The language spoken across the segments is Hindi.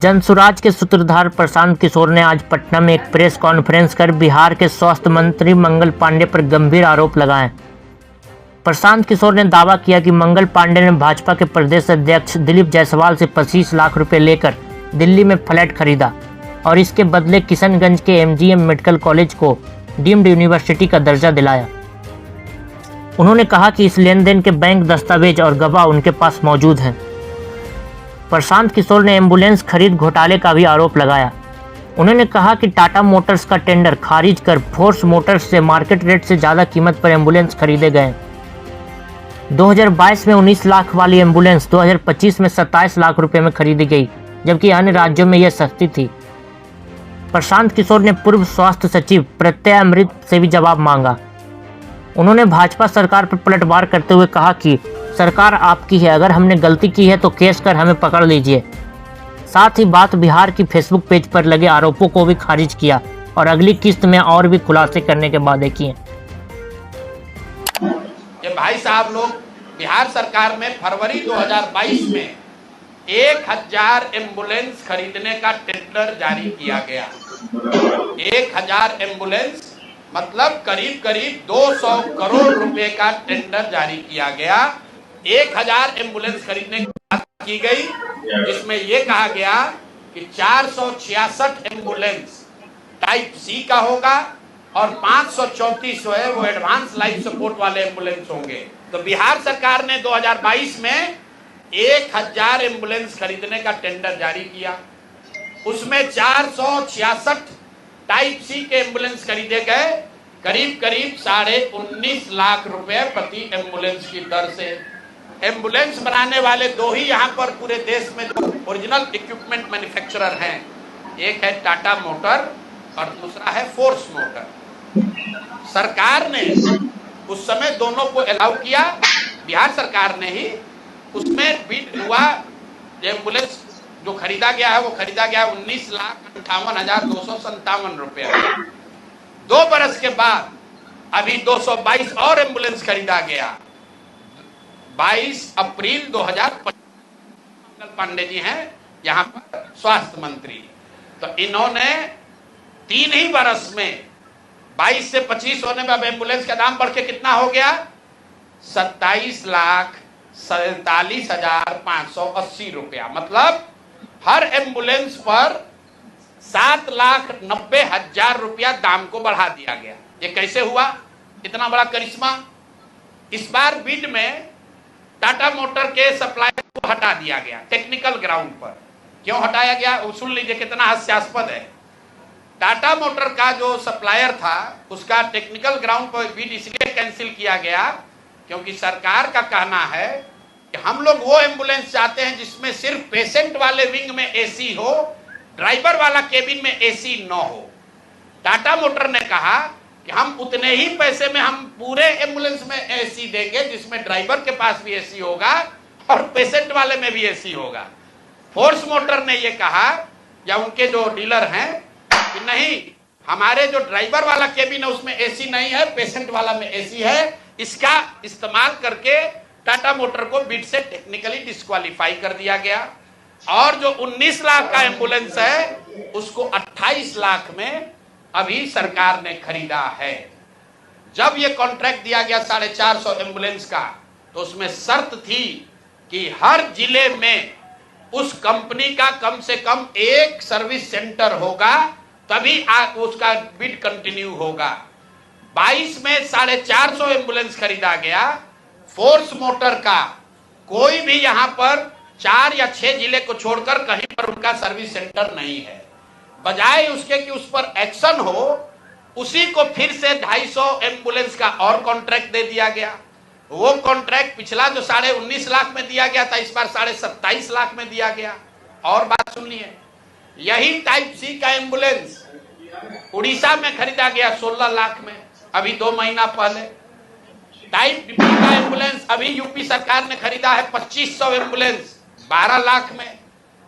जनसुराज के सूत्रधार प्रशांत किशोर ने आज पटना में एक प्रेस कॉन्फ्रेंस कर बिहार के स्वास्थ्य मंत्री मंगल पांडे पर गंभीर आरोप लगाए। प्रशांत किशोर ने दावा किया कि मंगल पांडे ने भाजपा के प्रदेश अध्यक्ष दिलीप जायसवाल से 25 लाख रुपए लेकर दिल्ली में फ्लैट खरीदा और इसके बदले किशनगंज के एमजीएम मेडिकल कॉलेज को डीम्ड यूनिवर्सिटी का दर्जा दिलाया। उन्होंने कहा कि इस लेनदेन के बैंक दस्तावेज और गवाह उनके पास मौजूद हैं। प्रशांत किशोर ने एम्बुलेंस खरीद घोटाले का भी आरोप लगाया। उन्होंने कहा कि टाटा मोटर्स का टेंडर खारिज कर फोर्स मोटर्स से मार्केट रेट से ज़्यादा कीमत पर एम्बुलेंस खरीदे गए। 2022 में 19 लाख वाली एम्बुलेंस 2025 में 27 लाख रुपए में खरीदी गई, जबकि अन्य राज्यों में यह सस्ती थी। प्रशांत किशोर ने पूर्व स्वास्थ्य सचिव प्रत्यय अमृत से भी जवाब मांगा। उन्होंने भाजपा सरकार पर पलटवार करते हुए कहा कि सरकार आपकी है, अगर हमने गलती की है तो केस कर हमें पकड़ लीजिए। साथ ही बात बिहार की फेसबुक पेज पर लगे आरोपों को भी खारिज किया और अगली किस्त में और भी खुलासे करने के वादे किए। ये भाई साहब लोग बिहार सरकार में फरवरी 2022 में 1000 एम्बुलेंस खरीदने का टेंडर जारी किया गया। 1000 एम्बुलेंस मतलब करीब करीब 200 करोड़ रुपए का टेंडर जारी किया गया। 1000 एम्बुलेंस खरीदने की बात की गई, जिसमें यह कहा गया कि 466 एम्बुलेंस टाइप सी का होगा और 534 जो है वो एडवांस लाइफ सपोर्ट वाले एम्बुलेंस होंगे। तो बिहार सरकार ने 2022 में 1000 एम्बुलेंस खरीदने का टेंडर जारी किया। उसमें 466 टाइप सी के एम्बुलेंस खरीदे गए, करीब करीब 19.5 लाख रुपए प्रति एम्बुलेंस की दर से। एम्बुलेंस बनाने वाले दो ही यहाँ पर पूरे देश में जो ओरिजिनल इक्विपमेंट मैन्युफैक्चरर हैं, एक है टाटा मोटर और दूसरा है फोर्स मोटर। सरकार ने उस समय दोनों को अलाउ किया, बिहार सरकार ने ही उसमें बिड हुआ। एम्बुलेंस जो खरीदा गया है वो खरीदा गया 19,58,257 रुपया। 2 बरस के बाद अभी 222 और एम्बुलेंस खरीदा गया। 22 अप्रैल 2025 मंगल पांडे जी हैं यहाँ पर स्वास्थ्य मंत्री। तो इन्होंने 3 ही बरस में 22 से 25 होने में अब एम्बुलेंस का दाम बढ़ के कितना हो गया? 27,47,580 रुपया। मतलब हर एम्बुलेंस पर 7,90,000 रुपया दाम को बढ़ा दिया गया। ये कैसे हुआ? इतना बड़ा करिश्मा। इस बार बिड में टाटा मोटर के सप्लायर को हटा दिया गया टेक्निकल ग्राउंड पर। क्यों हटाया गया? सुन लीजिए कितना हास्यास्पद है। टाटा मोटर का जो सप्लायर था उसका टेक्निकल ग्राउंड पर बिड इसलिए कैंसिल किया गया क्योंकि सरकार का कहना है कि हम लोग वो एम्बुलेंस चाहते हैं जिसमें सिर्फ पेशेंट वाले विंग में एसी हो, ड्राइवर वाला केबिन में एसी न हो। टाटा मोटर ने कहा कि हम उतने ही पैसे में हम पूरे एम्बुलेंस में एसी देंगे जिसमें ड्राइवर के पास भी एसी होगा और पेशेंट वाले में भी एसी होगा। फोर्स मोटर ने ये कहा, या उनके जो डीलर हैं, कि नहीं, हमारे जो ड्राइवर वाला केबिन है उसमें एसी नहीं है, पेशेंट वाला में एसी है। इसका इस्तेमाल करके टाटा मोटर को बिड से टेक्निकली डिस्क्वालीफाई कर दिया गया और जो 19 लाख का एम्बुलेंस है उसको 28 लाख में अभी सरकार ने खरीदा है। जब ये कॉन्ट्रैक्ट दिया गया 450 एम्बुलेंस का, तो उसमें शर्त थी कि हर जिले में उस कंपनी का कम से कम एक सर्विस सेंटर होगा, तभी उसका बिड कंटिन्यू होगा। 22 में 450 एम्बुलेंस खरीदा गया। फोर्स मोटर का कोई भी यहाँ पर 4 या 6 जिले को छोड़कर कहीं पर उनका सर्विस सेंटर नहीं है। बजाय उसके कि उस पर एक्शन हो, उसी को फिर से 250 एम्बुलेंस का और कॉन्ट्रैक्ट दे दिया गया। वो कॉन्ट्रैक्ट पिछला जो 19.5 लाख में दिया गया था, इस बार 27.5 लाख में दिया गया। और बात सुनिए, यही टाइप सी का एम्बुलेंस उड़ीसा में खरीदा गया 16 लाख में अभी 2 महीना पहले। टाइप बी का एम्बुलेंस अभी यूपी सरकार ने खरीदा है 2500 एम्बुलेंस 12 लाख में।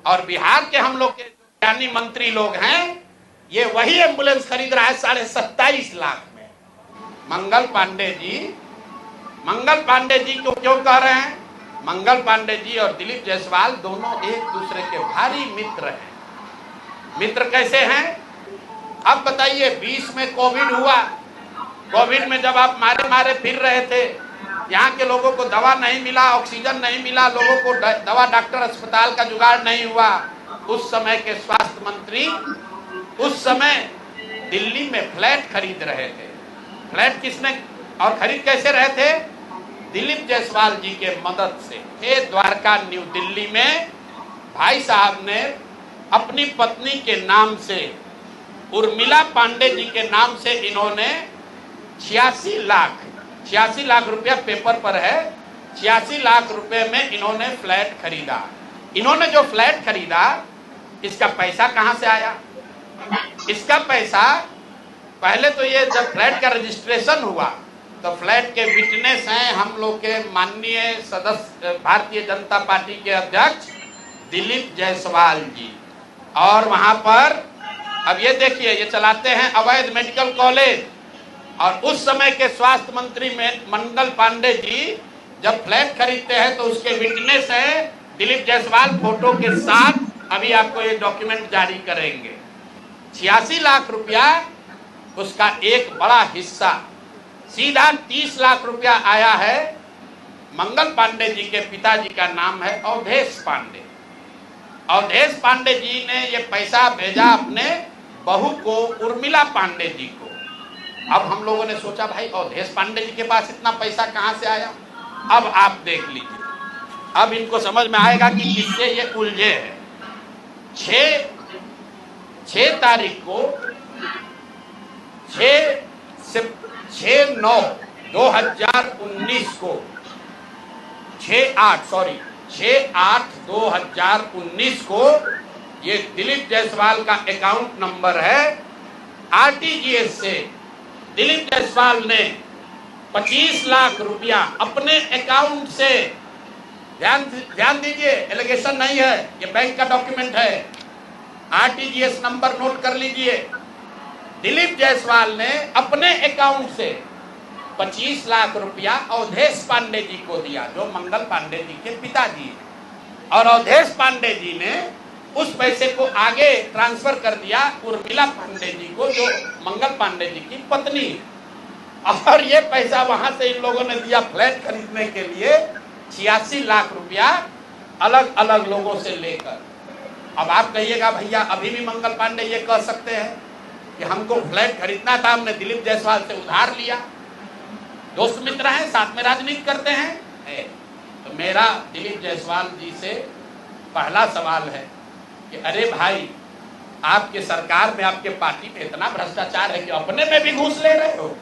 और बिहार के हम लोग के ज्ञानी मंत्री लोग हैं, ये वही एम्बुलेंस खरीद रहा है 27.5 लाख में। मंगल पांडे जी को क्यों कह रहे हैं? मंगल पांडे जी और दिलीप जायसवाल दोनों एक दूसरे के भारी मित्र हैं। मित्र कैसे हैं? अब बताइए, 20 में कोविड हुआ, कोविड में जब आप मारे मारे फिर रहे थे, यहाँ के लोगों को दवा नहीं मिला, ऑक्सीजन नहीं मिला, लोगों को दवा डॉक्टर अस्पताल का जुगाड़ नहीं हुआ, उस समय के स्वास्थ्य मंत्री उस समय दिल्ली में फ्लैट खरीद रहे थे। फ्लैट किसने और खरीद कैसे रहे थे? दिलीप जायसवाल जी के मदद से। हे द्वारका न्यू दिल्ली में भाई साहब ने अपनी पत्नी के नाम से, उर्मिला पांडे जी के नाम से, इन्होंने 86 लाख रुपया पेपर पर है, 86 लाख रुपए में इन्होंने फ्लैट खरीदा। इन्होंने जो फ्लैट खरीदा, इसका पैसा कहां से आया? इसका पैसा पहले तो ये जब फ्लैट का रजिस्ट्रेशन हुआ तो फ्लैट के विटनेस हैं हम लोग के माननीय सदस्य भारतीय जनता पार्टी के अध्यक्ष दिलीप जायसवाल जी। और वहां पर अब ये देखिए, ये चलाते हैं अवैध मेडिकल कॉलेज। और उस समय के स्वास्थ्य मंत्री में मंगल पांडे जी जब फ्लैट खरीदते हैं तो उसके विटनेस है दिलीप जायसवाल फोटो के साथ। अभी आपको ये डॉक्यूमेंट जारी करेंगे। 86 लाख रुपया उसका एक बड़ा हिस्सा, सीधा 30 लाख रुपया आया है। मंगल पांडे जी के पिताजी का नाम है अवधेश पांडे। अवधेश पांडे जी ने ये पैसा भेजा अपने बहू को, उर्मिला पांडे जी को। अब हम लोगों ने सोचा भाई अवधेश पांडे जी के पास इतना पैसा कहां से आया? अब आप देख लीजिए, अब इनको समझ में आएगा कि किससे ये उलझे हैं। 6 तारीख को 6/9/2019 को 6/8/2019 को ये दिलीप जायसवाल का अकाउंट नंबर है। आरटीजीएस से दिलीप जायसवाल ने 25 लाख रुपया अपने अकाउंट से, ध्यान दीजिए, एलिगेशन नहीं है, ये बैंक का डॉक्यूमेंट है। आरटीजीएस नंबर नोट कर लीजिए। दिलीप जायसवाल ने अपने अकाउंट से 25 लाख रुपया अवधेश पांडे जी को दिया, जो मंगल पांडे जी के पिताजी हैं। और अवधेश पांडे जी ने उस पैसे को आगे ट्रांसफर कर दिया उर्मिला पांडे जी को, जो मंगल पांडे जी की पत्नी है। और ये पैसा वहां से इन लोगों ने दिया फ्लैट खरीदने के लिए, 86 लाख रुपया अलग अलग लोगों से लेकर। अब आप कहिएगा भैया अभी भी मंगल पांडे ये कह सकते हैं कि हमको फ्लैट खरीदना था, हमने दिलीप जायसवाल से उधार लिया। दोस्त मित्र हैं, साथ में राजनीति करते हैं। तो मेरा दिलीप जायसवाल जी से पहला सवाल है कि अरे भाई, आपके सरकार में, आपके पार्टी में इतना भ्रष्टाचार है कि अपने में भी घूस ले रहे हो।